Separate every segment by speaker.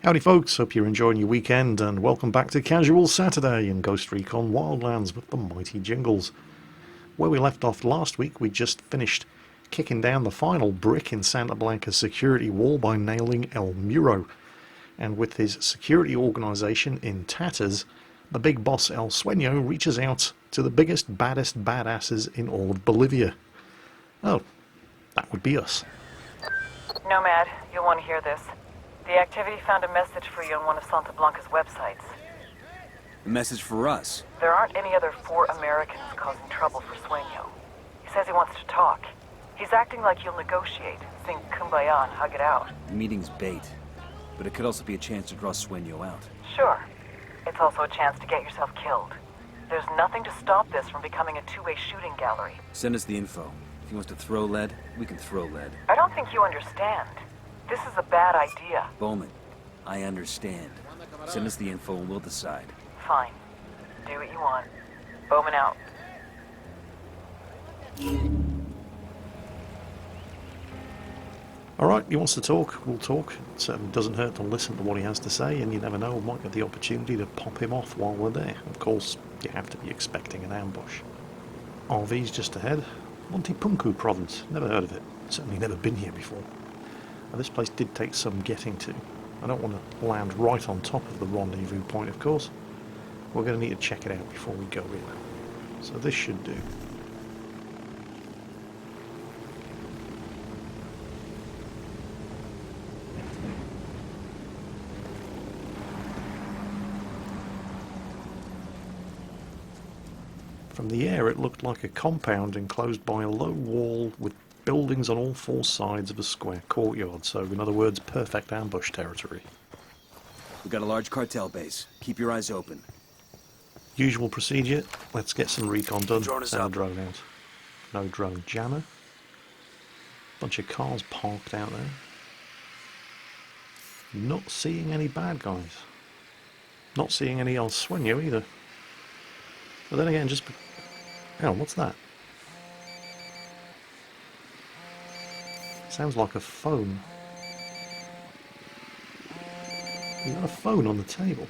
Speaker 1: Howdy folks, hope you're enjoying your weekend and welcome back to Casual Saturday in Ghost Recon Wildlands with the mighty Jingles. Where we left off last week, we just finished kicking down the final brick in Santa Blanca's security wall by nailing El Muro. And with his security organisation in tatters, the big boss El Sueño reaches out to the biggest, baddest badasses in all of Bolivia. Oh, that would be us.
Speaker 2: Nomad, you'll want to hear this. The activity found a message for you on one of Santa Blanca's websites.
Speaker 3: A message for us?
Speaker 2: There aren't any other 4 Americans causing trouble for Sueño. He says he wants to talk. He's acting like he'll negotiate, sing Kumbaya and hug it out.
Speaker 3: The meeting's bait, but it could also be a chance to draw Sueño out.
Speaker 2: Sure. It's also a chance to get yourself killed. There's nothing to stop this from becoming a two-way shooting gallery.
Speaker 3: Send us the info. If he wants to throw lead, we can throw lead.
Speaker 2: I don't think you understand. This is a bad idea.
Speaker 3: Bowman, I understand. Send us the info and we'll decide.
Speaker 2: Fine. Do what you want. Bowman out.
Speaker 1: Alright, he wants to talk, we'll talk. It certainly doesn't hurt to listen to what he has to say, and you never know, we might get the opportunity to pop him off while we're there. Of course, you have to be expecting an ambush. RV's just ahead. Montepunku province, never heard of it. Certainly never been here before. Now, this place did take some getting to. I don't want to land right on top of the rendezvous point, of course. We're going to need to check it out before we go in. So this should do. From the air, it looked like a compound enclosed by a low wall with buildings on all 4 sides of a square courtyard. So, in other words, perfect ambush territory.
Speaker 3: We got a large cartel base. Keep your eyes open.
Speaker 1: Usual procedure. Let's get some recon done.
Speaker 3: Drone is
Speaker 1: Send
Speaker 3: up.
Speaker 1: the drone out. No drone jammer. Bunch of cars parked out there. Not seeing any bad guys. Not seeing any El Sueño either. But then again, just... Hell, what's that? Sounds like a phone. You got a phone on the table.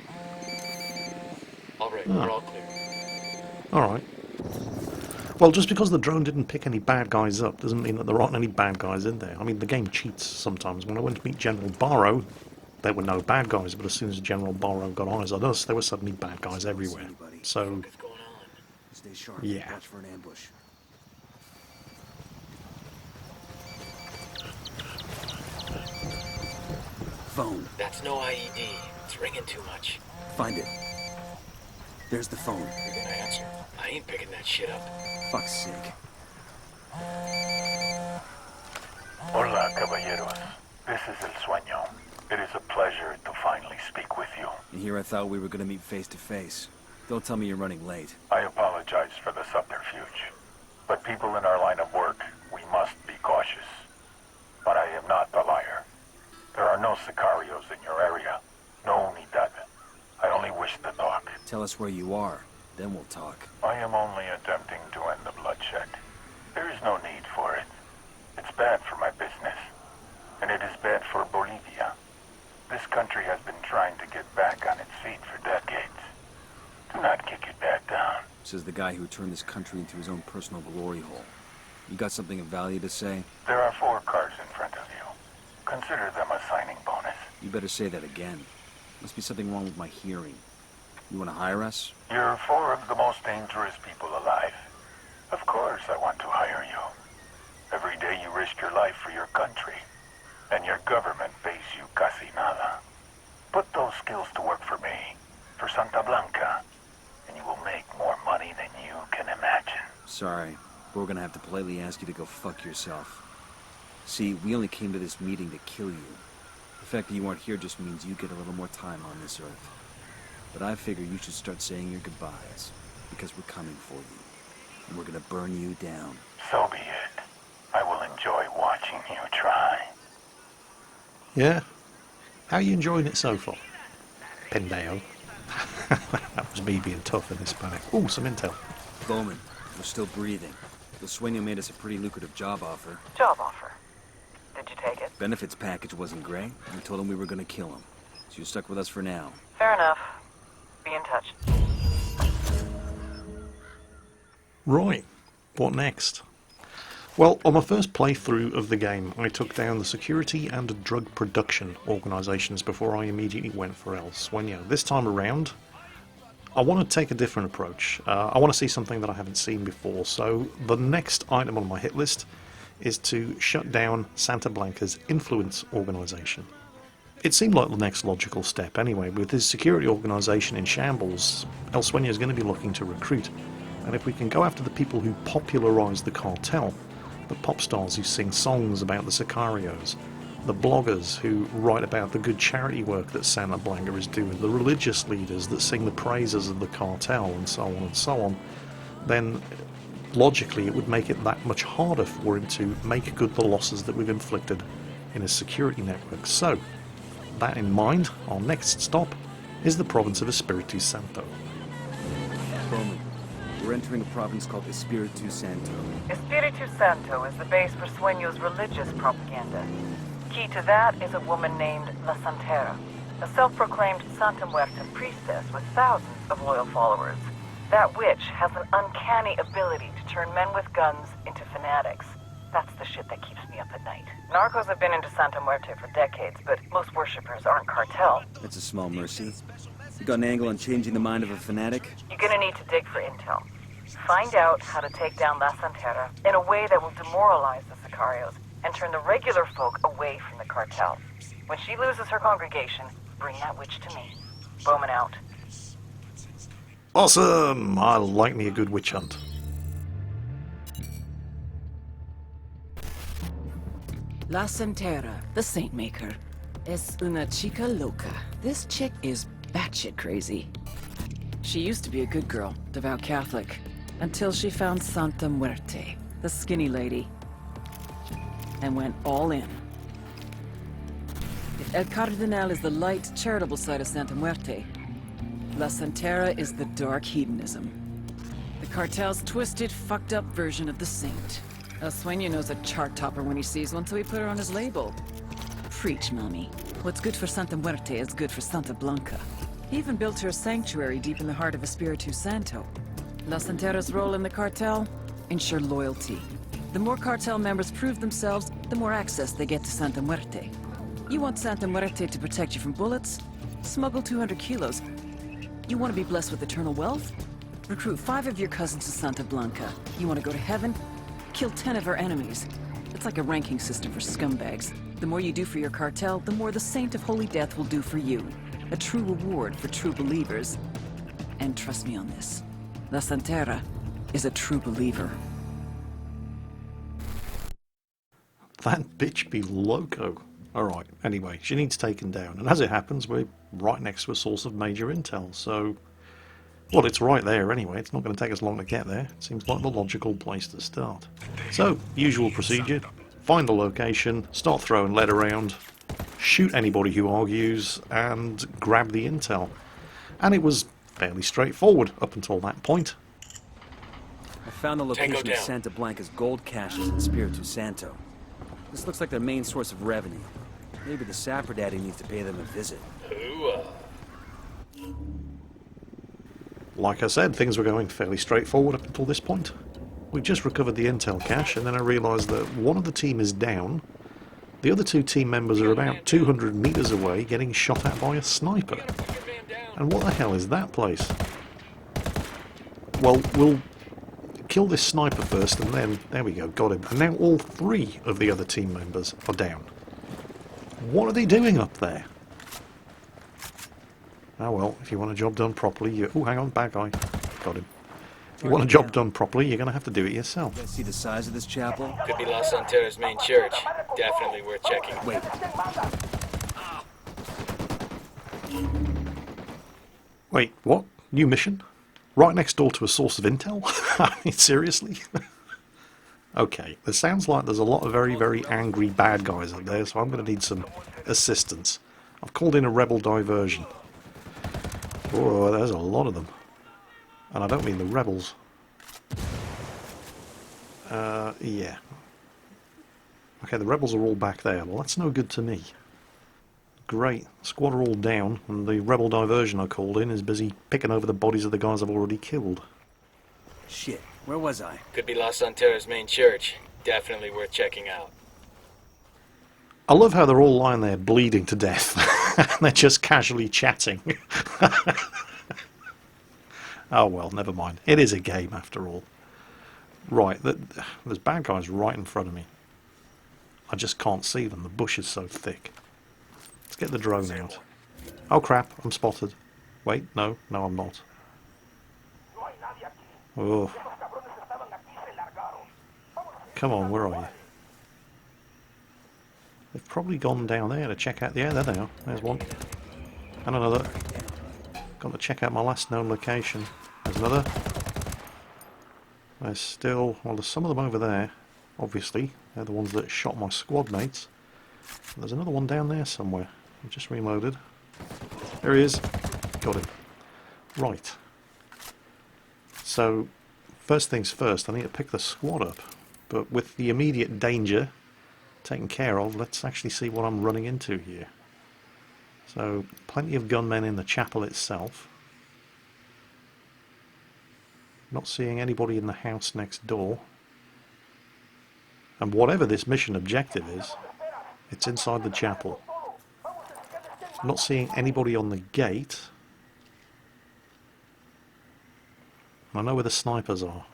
Speaker 4: Alright, we're all clear.
Speaker 1: Alright. Well, just because the drone didn't pick any bad guys up doesn't mean that there aren't any bad guys in there. I mean, the game cheats sometimes. When I went to meet General Barrow, there were no bad guys, but as soon as General Barrow got eyes on us, there were suddenly bad guys everywhere. So,
Speaker 4: What's going on?
Speaker 3: Stay sharp.
Speaker 1: Yeah.
Speaker 3: Watch for an ambush. Phone.
Speaker 4: That's no IED. It's ringing too much.
Speaker 3: Find it. There's the phone.
Speaker 4: You're gonna answer. I ain't picking that shit up.
Speaker 3: Fuck's sake.
Speaker 5: Hola, caballeros. This is El Sueño. It is a pleasure to finally speak with you.
Speaker 3: And here I thought we were gonna meet face to face. Don't tell me you're running late.
Speaker 5: I apologize for the subterfuge. But people in our line of work, we must be cautious. But I am not the liar. There are no sicarios in your area. No unidad. I only wish to talk.
Speaker 3: Tell us where you are, then we'll talk.
Speaker 5: I am only attempting to end the bloodshed. There is no need for it. It's bad for my business. And it is bad for Bolivia. This country has been trying to get back on its feet for decades. Do not kick it back down.
Speaker 3: Says the guy who turned this country into his own personal glory hole. You got something of value to say?
Speaker 5: There are 4 cars in front of you. Consider them a signing bonus.
Speaker 3: You better say that again. Must be something wrong with my hearing. You wanna hire us?
Speaker 5: You're 4 of the most dangerous people alive. Of course I want to hire you. Every day you risk your life for your country. And your government pays you casi nada. Put those skills to work for me, for Santa Blanca, and you will make more money than you can imagine.
Speaker 3: Sorry, but we're gonna have to politely ask you to go fuck yourself. See, we only came to this meeting to kill you. The fact that you aren't here just means you get a little more time on this earth. But I figure you should start saying your goodbyes, because we're coming for you. And we're gonna burn you down.
Speaker 5: So be it. I will enjoy watching you try.
Speaker 1: yeah. How are you enjoying it so far? Pendejo. That was me being tough and Hispanic. Ooh, some intel.
Speaker 3: Bowman, we're still breathing. The Sueño made us a pretty lucrative job offer.
Speaker 2: Job offer. Did you take it?
Speaker 3: Benefits package wasn't great. We told him we were gonna kill him. So you're stuck with us for now.
Speaker 2: Fair enough. Be in touch.
Speaker 1: Right, what next? Well, on my first playthrough of the game, I took down the security and drug production organisations before I immediately went for El Sueño. This time around, I want to take a different approach. I want to see something that I haven't seen before, so the next item on my hit list is to shut down Santa Blanca's influence organisation. It seemed like the next logical step anyway. With his security organisation in shambles, El Sueño is going to be looking to recruit. And if we can go after the people who popularise the cartel, the pop stars who sing songs about the sicarios, the bloggers who write about the good charity work that Santa Blanca is doing, the religious leaders that sing the praises of the cartel, and so on, then logically it would make it that much harder for him to make good the losses that we've inflicted in his security network. So, that in mind, our next stop is the province of Espiritu Santo.
Speaker 3: Bowman, we're entering a province called Espiritu Santo.
Speaker 2: Espiritu Santo is the base for Sueño's religious propaganda. Key to that is a woman named La Santera, a self-proclaimed Santa Muerte priestess with thousands of loyal followers. That witch has an uncanny ability to turn men with guns into fanatics. That's the shit that keeps me up at night. Narcos have been into Santa Muerte for decades, but most worshippers aren't cartel.
Speaker 3: That's a small mercy. You got an angle on changing the mind of a fanatic?
Speaker 2: You're gonna need to dig for intel. Find out how to take down La Santera in a way that will demoralize the sicarios and turn the regular folk away from the cartel. When she loses her congregation, bring that witch to me. Bowman out.
Speaker 1: Awesome! I like me a good witch hunt.
Speaker 6: La Santera, the Saint Maker, es una chica loca. This chick is batshit crazy. She used to be a good girl, devout Catholic, until she found Santa Muerte, the skinny lady, and went all in. If El Cardinal is the light, charitable side of Santa Muerte, La Santera is the dark hedonism. The cartel's twisted, fucked up version of the saint. El Sueño knows a chart topper when he sees one, so he put her on his label. Preach, mommy. What's good for Santa Muerte is good for Santa Blanca. He even built her a sanctuary deep in the heart of Espiritu Santo. La Santera's role in the cartel? Ensure loyalty. The more cartel members prove themselves, the more access they get to Santa Muerte. You want Santa Muerte to protect you from bullets? Smuggle 200 kilos. You want to be blessed with eternal wealth? Recruit 5 of your cousins to Santa Blanca. You want to go to heaven? Kill 10 of her enemies. It's like a ranking system for scumbags. The more you do for your cartel, the more the Saint of Holy Death will do for you. A true reward for true believers. And trust me on this. La Santera is a true believer.
Speaker 1: That bitch be loco. Alright, anyway, she needs taken down. And as it happens, we're right next to a source of major intel, so... Well, it's right there anyway. It's not going to take us long to get there. It seems like the logical place to start. So, usual procedure. Find the location, start throwing lead around, shoot anybody who argues, and grab the intel. And it was fairly straightforward up until that point.
Speaker 3: I found the location
Speaker 4: Tango
Speaker 3: of
Speaker 4: down.
Speaker 3: Santa Blanca's gold caches in Espiritu Santo. This looks like their main source of revenue. Maybe the Sapper Daddy needs to pay them a visit.
Speaker 4: Ooh,
Speaker 1: Like I said, things were going fairly straightforward up until this point. We just recovered the intel cache, and then I realised that one of the team is down. The other 2 team members are about 200 metres away, getting shot at by a sniper.
Speaker 4: put your van down.
Speaker 1: And what the hell is that place? Well, we'll kill this sniper first, and then... There we go, got him. And now all 3 of the other team members are down. What are they doing up there? Oh well, if you want a job done properly, you... Oh, hang on, bad guy. Got him. If you want a job done properly, you're going to have to do it yourself.
Speaker 3: You guys see the size of this chapel?
Speaker 4: Could be La Santera's main church. Definitely worth checking.
Speaker 3: Wait,
Speaker 1: Wait, what? New mission? Right next door to a source of intel? I mean, seriously? Okay, it sounds like there's a lot of very, very angry bad guys up there, so I'm going to need some assistance. I've called in a rebel diversion. Oh, there's a lot of them. And I don't mean the rebels. Yeah. Okay, the rebels are all back there. Well, that's no good to me. Great. Squad are all down, and the rebel diversion I called in is busy picking over the bodies of the guys I've already killed.
Speaker 3: Shit, where was I?
Speaker 4: Could be La Santera's main church. Definitely worth checking out.
Speaker 1: I love how they're all lying there bleeding to death. And they're just casually chatting. Oh well, never mind. It is a game after all. Right, there's bad guys right in front of me. I just can't see them. The bush is so thick. Let's get the drone out. Oh crap, I'm spotted. Wait, no, I'm not. Oh. Come on, where are you? They've probably gone down there to check out... Yeah, there they are. There's one. And another. Got to check out my last known location. There's another. There's still... Well, there's some of them over there. Obviously. They're the ones that shot my squad mates. There's another one down there somewhere. I've just reloaded. There he is. Got him. Right. So, first things first, I need to pick the squad up. But with the immediate danger taken care of, let's actually see what I'm running into here. So, plenty of gunmen in the chapel itself. Not seeing anybody in the house next door. And whatever this mission objective is, it's inside the chapel. Not seeing anybody on the gate. I know where the snipers are.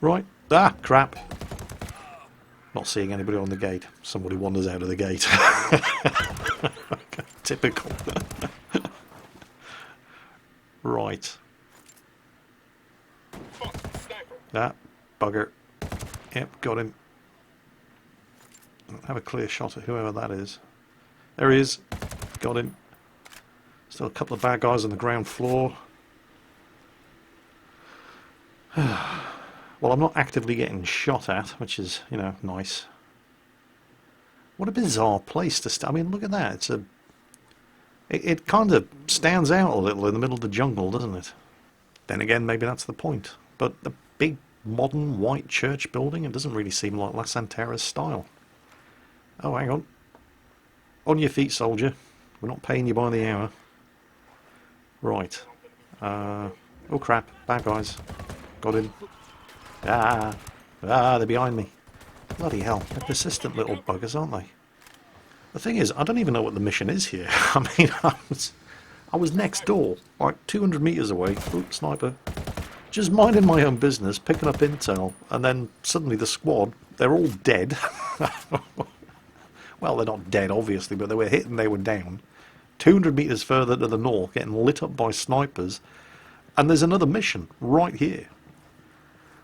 Speaker 1: Right. Ah, crap. Not seeing anybody on the gate. Somebody wanders out of the gate. Typical. Right. Ah, bugger. Yep, got him. Have a clear shot at whoever that is. There he is. Got him. Still a couple of bad guys on the ground floor. Well, I'm not actively getting shot at, which is, you know, nice. What a bizarre place to I mean, look at that. It's a... It kind of stands out a little in the middle of the jungle, doesn't it? Then again, maybe that's the point. But the big, modern, white church building, it doesn't really seem like La Santera's style. Oh, hang on. On your feet, soldier. We're not paying you by the hour. Right. Oh, crap. Bad guys. Got him. They're behind me. Bloody hell, they're persistent little buggers, aren't they? The thing is, I don't even know what the mission is here. I mean, I was next door, like 200 metres away. Oops, sniper. Just minding my own business, picking up intel, and then suddenly the squad, they're all dead. Well, they're not dead, obviously, but they were hit and they were down. 200 metres further to the north, getting lit up by snipers. And there's another mission right here.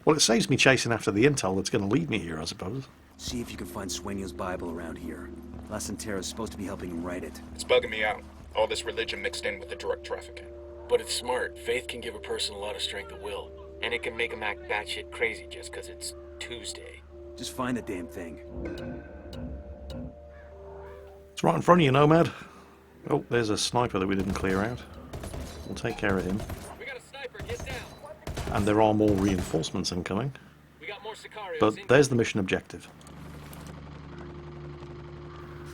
Speaker 1: Well, it saves me chasing after the intel that's going to lead me here, I suppose.
Speaker 3: See if you can find Sueño's Bible around here. La Santera is supposed to be helping him write it.
Speaker 7: It's bugging me out. All this religion mixed in with the drug trafficking.
Speaker 4: But it's smart. Faith can give a person a lot of strength of will. And it can make them act batshit crazy just because it's Tuesday.
Speaker 3: Just find the damn thing.
Speaker 1: It's right in front of you, Nomad. Oh, there's a sniper that we didn't clear out. We'll take care of him.
Speaker 4: We got a sniper, get down!
Speaker 1: And there are more reinforcements incoming.
Speaker 4: We got more Sicarios.
Speaker 1: But there's the mission objective.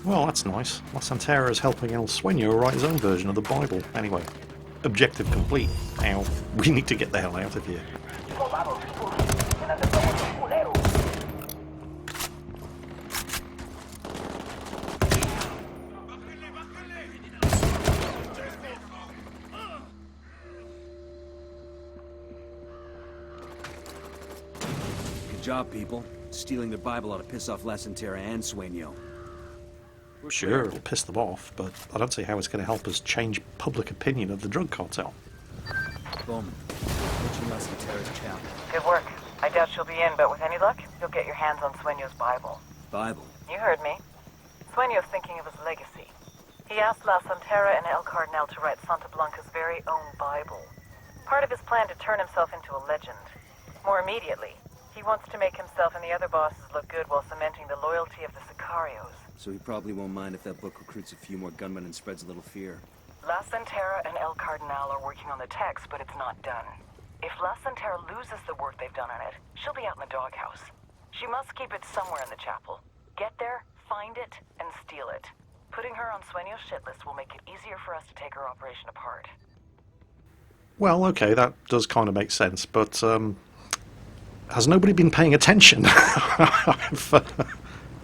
Speaker 1: Well, that's nice. La Santera is helping El Sueño write his own version of the Bible. Anyway, objective complete. Now, we need to get the hell out of here.
Speaker 3: Good job, people. Stealing the Bible ought to piss off La Santera and Sueño.
Speaker 1: Sure, it'll piss them off, but I don't see how it's going to help us change public opinion of the drug cartel.
Speaker 3: Bowman, mention La Santera's chapel.
Speaker 2: Good work. I doubt she'll be in, but with any luck, you'll get your hands on Sueño's Bible.
Speaker 3: Bible?
Speaker 2: You heard me. Sueño's thinking of his legacy. He asked La Santera and El Cardinal to write Santa Blanca's very own Bible. Part of his plan to turn himself into a legend. More immediately, he wants to make himself and the other bosses look good while cementing the loyalty of the Sicarios.
Speaker 3: So he probably won't mind if that book recruits a few more gunmen and spreads a little fear.
Speaker 2: La Santera and El Cardinal are working on the text, but it's not done. If La Santera loses the work they've done on it, she'll be out in the doghouse. She must keep it somewhere in the chapel. Get there, find it, and steal it. Putting her on Sueño's shit list will make it easier for us to take her operation apart.
Speaker 1: Well, okay, that does kind of make sense, but has nobody been paying attention?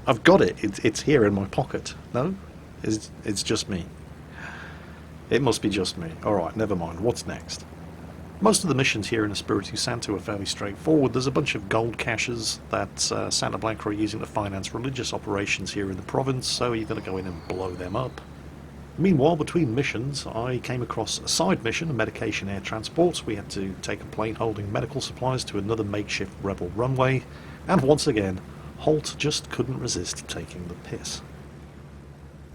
Speaker 1: I've got it. It's here in my pocket. No? It's just me. It must be just me. Alright, never mind. What's next? Most of the missions here in Espiritu Santo are fairly straightforward. There's a bunch of gold caches that Santa Blanca are using to finance religious operations here in the province, so you're going to go in and blow them up. Meanwhile, between missions, I came across a side mission, a medication air transport. We had to take a plane holding medical supplies to another makeshift rebel runway, and once again, Holt just couldn't resist taking the piss.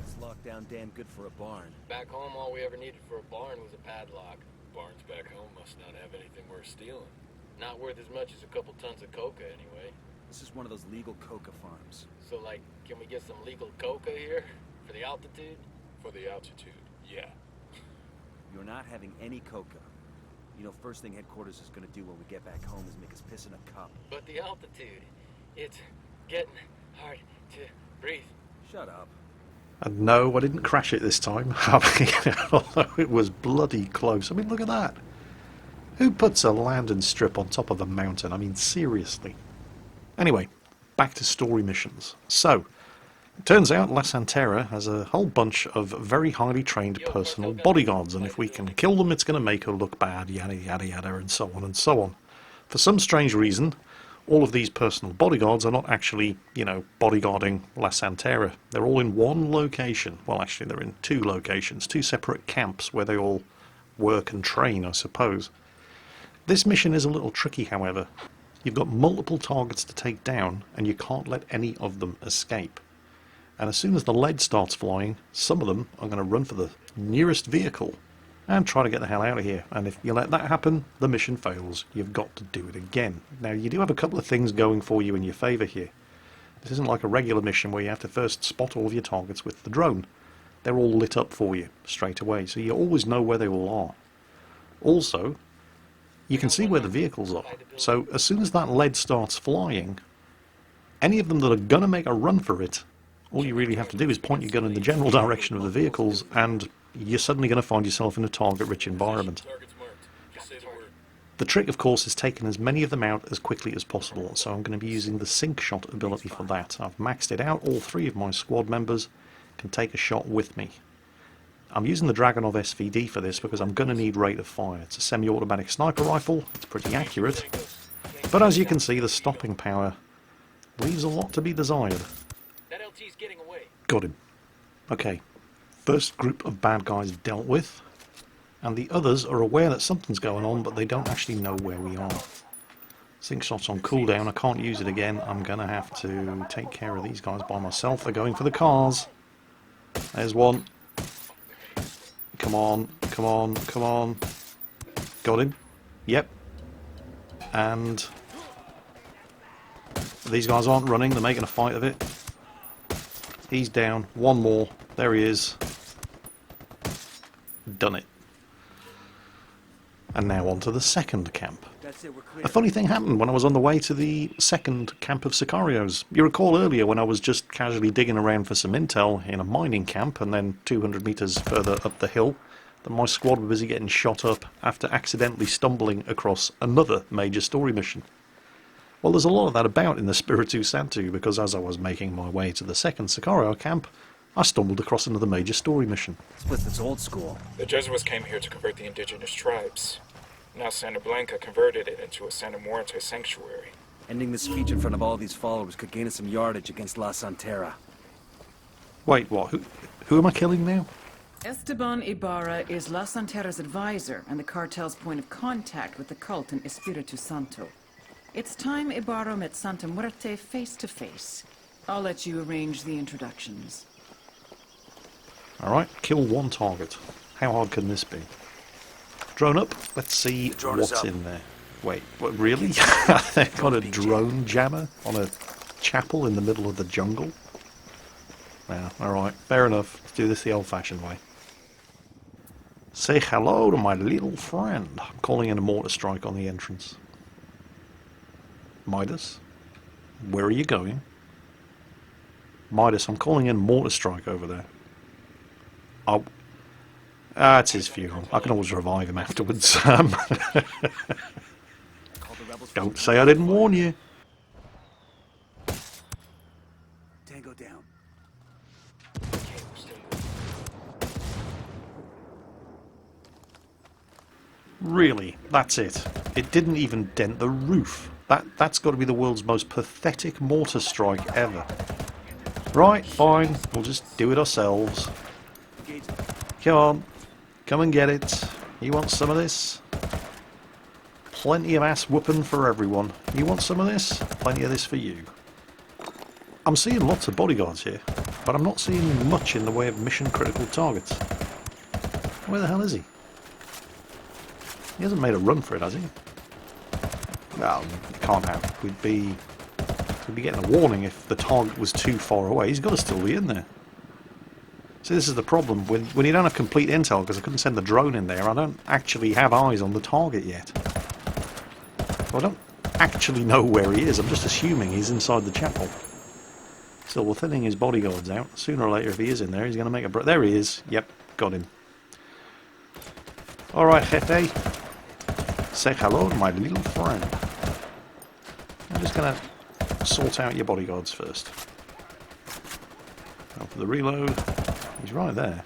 Speaker 3: It's locked down damn good for a barn.
Speaker 4: Back home, all we ever needed for a barn was a padlock. Barns back home must not have anything worth stealing. Not worth as much as a couple tons of coca, anyway.
Speaker 3: This is one of those legal coca farms.
Speaker 4: So, like, can we get some legal coca here? For the altitude?
Speaker 7: For the altitude, yeah.
Speaker 3: You're not having any coca. You know, first thing headquarters is gonna do when we get back home is make us piss in a cup.
Speaker 4: But the altitude, it's getting hard to breathe.
Speaker 3: Shut up.
Speaker 1: And no, I didn't crash it this time. I mean, although it was bloody close. I mean, look at that. Who puts a landing strip on top of a mountain? I mean, seriously. Anyway, back to story missions. So, it turns out La Santera has a whole bunch of very highly trained personal bodyguards, and if we can kill them, it's going to make her look bad, yada yada yada, and so on and so on. For some strange reason, all of these personal bodyguards are not actually, you know, bodyguarding La Santera. They're all in one location. Well, actually, they're in two locations, two separate camps where they all work and train, I suppose. This mission is a little tricky, however. You've got multiple targets to take down, and you can't let any of them escape. And as soon as the lead starts flying, some of them are going to run for the nearest vehicle and try to get the hell out of here. And if you let that happen, the mission fails. You've got to do it again. Now, you do have a couple of things going for you in your favour here. This isn't like a regular mission where you have to first spot all of your targets with the drone. They're all lit up for you straight away, so you always know where they all are. Also, you can see where the vehicles are. So as soon as that lead starts flying, any of them that are going to make a run for it, all you really have to do is point your gun in the general direction of the vehicles, and you're suddenly going to find yourself in a target-rich environment.
Speaker 7: Target's marked. Just say the word.
Speaker 1: The trick, of course, is taking as many of them out as quickly as possible, so I'm going to be using the sync shot ability for that. I've maxed it out. All three of my squad members can take a shot with me. I'm using the Dragonov SVD for this because I'm going to need rate of fire. It's a semi-automatic sniper rifle. It's pretty accurate. But as you can see, the stopping power leaves a lot to be desired.
Speaker 4: That LT's getting away.
Speaker 1: Got him. Okay. First group of bad guys dealt with. And the others are aware that something's going on, but they don't actually know where we are. Sync shot's on cooldown. I can't use it again. I'm going to have to take care of these guys by myself. They're going for the cars. There's one. Come on, come on, come on. Got him. Yep. And these guys aren't running. They're making a fight of it. He's down. One more. There he is. Done it. And now on to the second camp.
Speaker 3: That's it, we're clear.
Speaker 1: A funny thing happened when I was on the way to the second camp of Sicarios. You recall earlier when I was just casually digging around for some intel in a mining camp, and then 200 metres further up the hill, that my squad were busy getting shot up after accidentally stumbling across another major story mission. Well, there's a lot of that about in the Espiritu Santo, because as I was making my way to the second Sicario camp, I stumbled across another major story mission.
Speaker 3: Split that's old school.
Speaker 7: The Jesuits came here to convert the indigenous tribes. Now Santa Blanca converted it into a Santa Muerte sanctuary.
Speaker 3: Ending this speech in front of all these followers could gain us some yardage against La Santera.
Speaker 1: Wait, what? Who am I killing now?
Speaker 6: Esteban Ibarra is La Santera's advisor and the cartel's point of contact with the cult in Espiritu Santo. It's time Ibarra met Santa Muerte face to face. I'll let you arrange the introductions.
Speaker 1: Alright, kill one target. How hard can this be? Drone up. Let's see what's in there. Wait, what, really? They've got a drone jammer on a chapel in the middle of the jungle? Yeah, alright, fair enough. Let's do this the old-fashioned way. Say hello to my little friend. I'm calling in a mortar strike on the entrance. Midas? Where are you going? Midas, I'm calling in mortar strike over there. Oh, it's his funeral. I can always revive him afterwards. Don't say I didn't warn you.
Speaker 3: Tango down.
Speaker 4: Okay, we're still good.
Speaker 1: Really, that's it. It didn't even dent the roof. That's got to be the world's most pathetic mortar strike ever. Right, fine. We'll just do it ourselves. Come on. Come and get it. You want some of this? Plenty of ass whooping for everyone. You want some of this? Plenty of this for you. I'm seeing lots of bodyguards here, but I'm not seeing much in the way of mission critical targets. Where the hell is he? He hasn't made a run for it, has he? Well, he can't have. We'd be getting a warning if the target was too far away. He's got to still be in there. See, this is the problem. When you don't have complete intel, because I couldn't send the drone in there, I don't actually have eyes on the target yet. So I don't actually know where he is. I'm just assuming he's inside the chapel. Still, we're thinning his bodyguards out. Sooner or later, if he is in there, he's going to make a break. There he is. Yep, got him. Alright, Jefe. Say hello to my little friend. I'm just going to sort out your bodyguards first. Go for the reload. He's right there.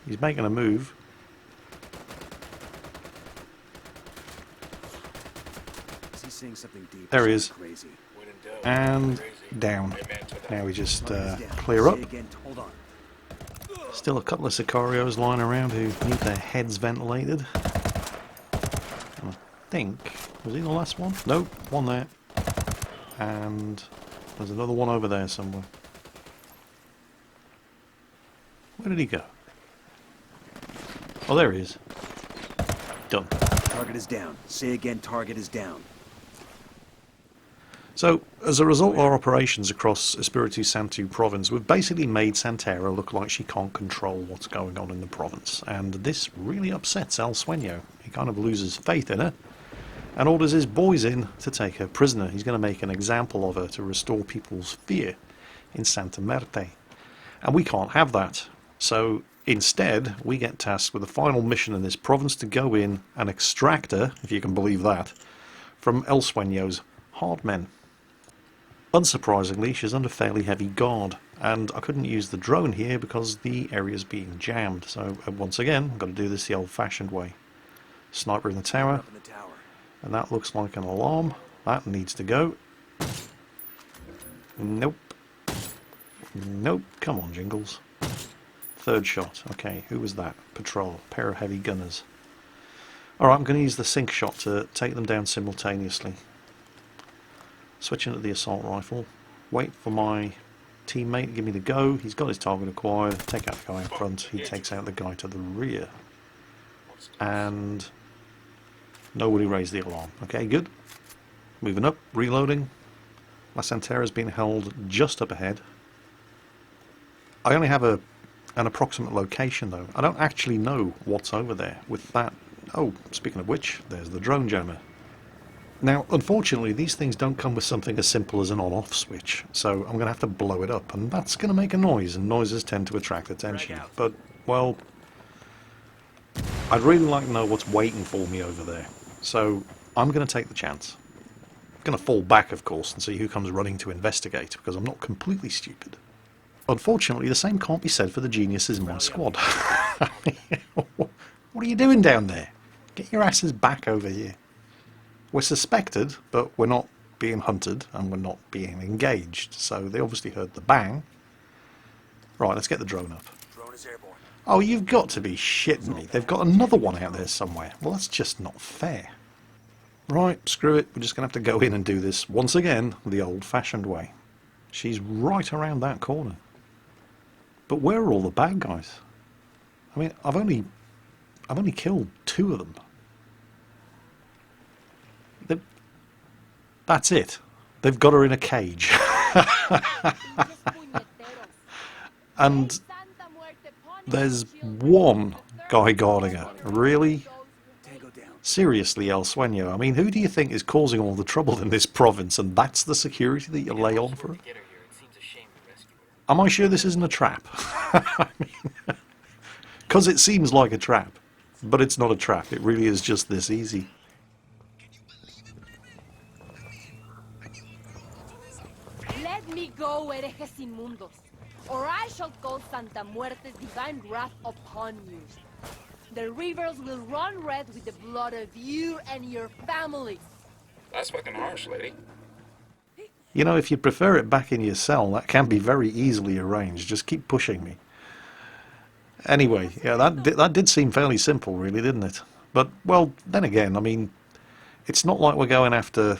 Speaker 1: He's making a move.
Speaker 3: Is he saying something deep?
Speaker 1: There he is.
Speaker 3: Crazy.
Speaker 4: When in doubt,
Speaker 1: And
Speaker 4: crazy.
Speaker 1: down.
Speaker 4: Amen to that.
Speaker 1: Now we just
Speaker 3: Target is down.
Speaker 1: clear up.
Speaker 3: Say again. Hold on.
Speaker 1: Still a couple of Sicarios lying around who need their heads ventilated. I think... Was he the last one? Nope, one there. And there's another one over there somewhere. Where did he go? Oh, there he is. Done.
Speaker 3: Target is down. Say again. Target is down.
Speaker 1: So, as a result of our operations across Espiritu Santo province, we've basically made Santera look like she can't control what's going on in the province. And this really upsets El Sueño. He kind of loses faith in her and orders his boys in to take her prisoner. He's going to make an example of her to restore people's fear in Santa Muerte. And we can't have that. So instead, we get tasked with the final mission in this province to go in and extract her, if you can believe that, from El Sueño's hard men. Unsurprisingly, she's under fairly heavy guard, and I couldn't use the drone here because the area's being jammed. So once again, I've got to do this the old-fashioned way. Sniper in the tower,
Speaker 3: Up in the tower.
Speaker 1: and that looks like an alarm. That needs to go. Nope. Nope. Come on, Jingles. Third shot. Okay, who was that? Patrol. Pair of heavy gunners. Alright, I'm going to use the sync shot to take them down simultaneously. Switch into the assault rifle. Wait for my teammate to give me the go. He's got his target acquired. Take out the guy in front. He takes out the guy to the rear. And nobody raised the alarm. Okay, good. Moving up. Reloading. La Santera's been held just up ahead. I only have an approximate location though. I don't actually know what's over there with that. Oh, speaking of which, there's the drone jammer. Now, unfortunately, these things don't come with something as simple as an on-off switch, so I'm going to have to blow it up, and that's going to make a noise, and noises tend to attract attention. But, well, I'd really like to know what's waiting for me over there, so I'm going to take the chance. I'm going to fall back, of course, and see who comes running to investigate, because I'm not completely stupid. Unfortunately, the same can't be said for the geniuses in my squad. What are you doing down there? Get your asses back over here. We're suspected, but we're not being hunted, and we're not being engaged, so they obviously heard the bang. Right, let's get the drone up.
Speaker 3: Drone is airborne.
Speaker 1: Oh, you've got to be shitting me. They've got another one out there somewhere. Well, that's just not fair. Right, screw it. We're just going to have to go in and do this, once again, the old-fashioned way. She's right around that corner. But where are all the bad guys? I mean, I've only killed 2 of them. That's it. They've got her in a cage. And there's one guy guarding her. Really?
Speaker 3: Tango down.
Speaker 1: Seriously, El Sueño. I mean, who do you think is causing all the trouble in this province, and that's the security that you lay on for her?
Speaker 4: To get her here, it seems a shame to rescue her.
Speaker 1: Am I sure this isn't a trap? Because it seems like a trap. But it's not a trap. It really is just this easy.
Speaker 8: Let me go, herejes inmundos, or I shall call Santa Muerte's divine wrath upon you. The rivers will run red with the blood of you and your families.
Speaker 7: That's fucking harsh, lady.
Speaker 1: You know, if you prefer it back in your cell, that can be very easily arranged. Just keep pushing me. Anyway, yeah, that did seem fairly simple, really, didn't it? But, well, then again, I mean, it's not like we're going after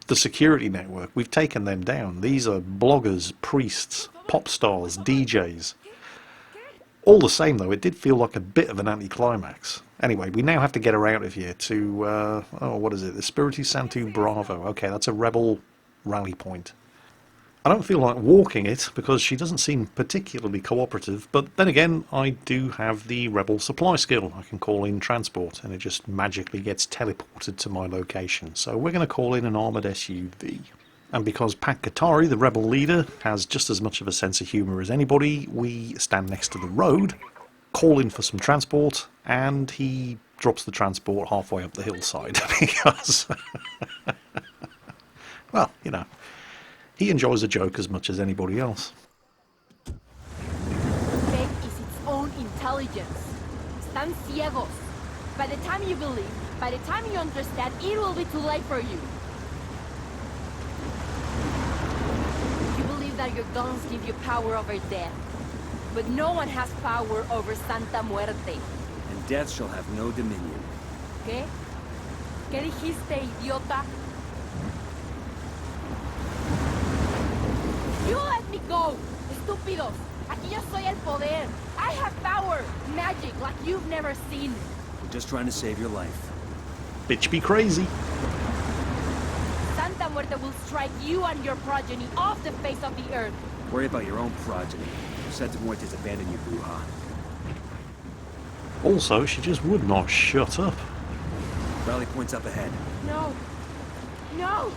Speaker 1: the security network. We've taken them down. These are bloggers, priests, pop stars, DJs. All the same, though, it did feel like a bit of an anticlimax. Anyway, we now have to get her out of here to, oh, what is it? The Spiritu Santu Bravo. Okay, that's a rebel rally point. I don't feel like walking it because she doesn't seem particularly cooperative, but then again, I do have the rebel supply skill. I can call in transport and it just magically gets teleported to my location. So we're going to call in an armoured SUV. And because Pat Katari, the rebel leader, has just as much of a sense of humour as anybody, we stand next to the road, call in for some transport, and he drops the transport halfway up the hillside because, well, you know, he enjoys a joke as much as anybody else.
Speaker 8: Fake is its own intelligence. Están ciegos. By the time you believe, by the time you understand, it will be too late for you. You believe that your guns give you power over death. But no one has power over Santa Muerte.
Speaker 3: And death shall have no dominion.
Speaker 8: ¿Qué? ¿Qué dijiste, idiota? You let me go! Estúpidos! Aquí yo soy el poder! I have power! Magic like you've never seen!
Speaker 3: We're just trying to save your life.
Speaker 1: Bitch be crazy.
Speaker 8: Santa Muerte will strike you and your progeny off the face of the earth!
Speaker 3: Worry about your own progeny. Santa Muerte's abandoned you, Bruja.
Speaker 1: Also, she just would not shut up.
Speaker 3: Rally point's up ahead.
Speaker 8: No! No!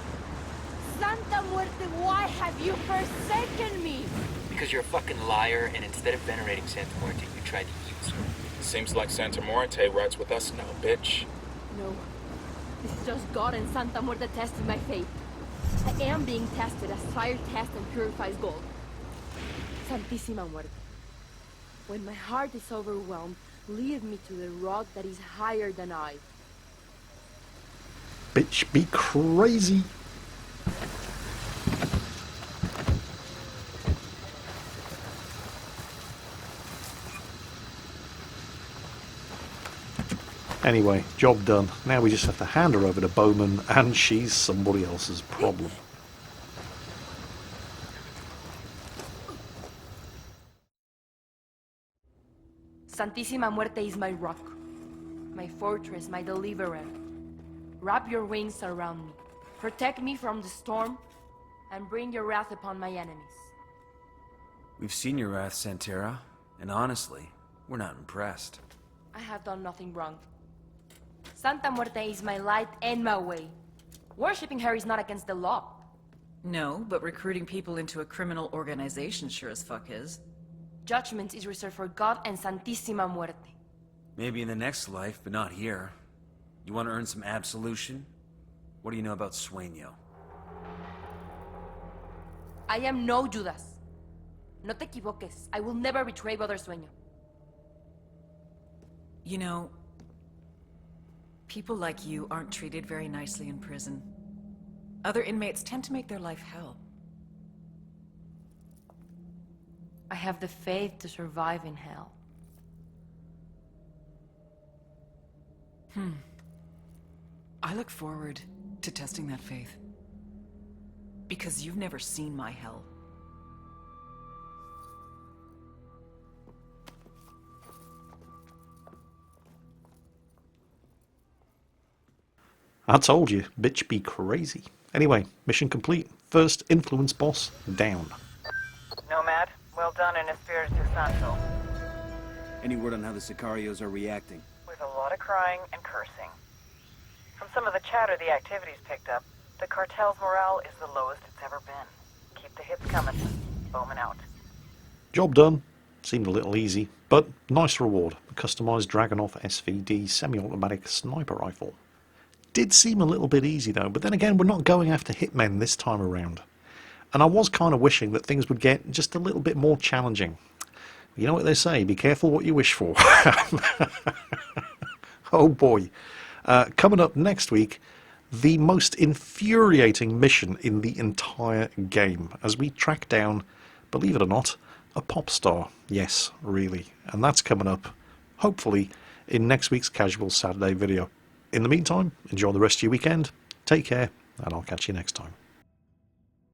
Speaker 8: Santa Muerte, why have you forsaken me?
Speaker 9: Because you're a fucking liar, and instead of venerating Santa Muerte, you tried to use her.
Speaker 7: Seems like Santa Muerte rides with us now, bitch.
Speaker 8: No. This is just God and Santa Muerte testing my faith. I am being tested as fire tests and purifies gold. Santísima Muerte. When my heart is overwhelmed, lead me to the rock that is higher than I.
Speaker 1: Bitch be crazy. Anyway, job done. Now we just have to hand her over to Bowman, and she's somebody else's problem.
Speaker 8: Santísima Muerte is my rock, my fortress, my deliverer. Wrap your wings around me. Protect me from the storm, and bring your wrath upon my enemies.
Speaker 3: We've seen your wrath, Santera, and honestly, we're not impressed.
Speaker 8: I have done nothing wrong. Santa Muerte is my light and my way. Worshipping her is not against the law.
Speaker 6: No, but recruiting people into a criminal organization sure as fuck is.
Speaker 8: Judgment is reserved for God and Santísima Muerte.
Speaker 3: Maybe in the next life, but not here. You want to earn some absolution? What do you know about Sueño?
Speaker 8: I am no Judas. No te equivoques. I will never betray Brother Sueño.
Speaker 6: You know, people like you aren't treated very nicely in prison. Other inmates tend to make their life hell.
Speaker 8: I have the faith to survive in hell.
Speaker 6: I look forward to testing that faith. Because you've never seen my hell.
Speaker 1: I told you, bitch be crazy. Anyway, mission complete. First influence boss down.
Speaker 2: Nomad, well done in Espiritu Santo.
Speaker 3: Any word on how the Sicarios are reacting?
Speaker 2: With a lot of crying and cursing. From some of the chatter the activity's picked up, the cartel's morale is the lowest it's ever been. Keep the hits coming. Bowman out.
Speaker 1: Job done. Seemed a little easy, but nice reward. A customised Dragunov SVD semi-automatic sniper rifle. Did seem a little bit easy though, but then again we're not going after hitmen this time around. And I was kind of wishing that things would get just a little bit more challenging. You know what they say, be careful what you wish for. Oh boy. Coming up next week, the most infuriating mission in the entire game, as we track down, believe it or not, a pop star. Yes, really. And that's coming up, hopefully, in next week's Casual Saturday video. In the meantime, enjoy the rest of your weekend, take care, and I'll catch you next time.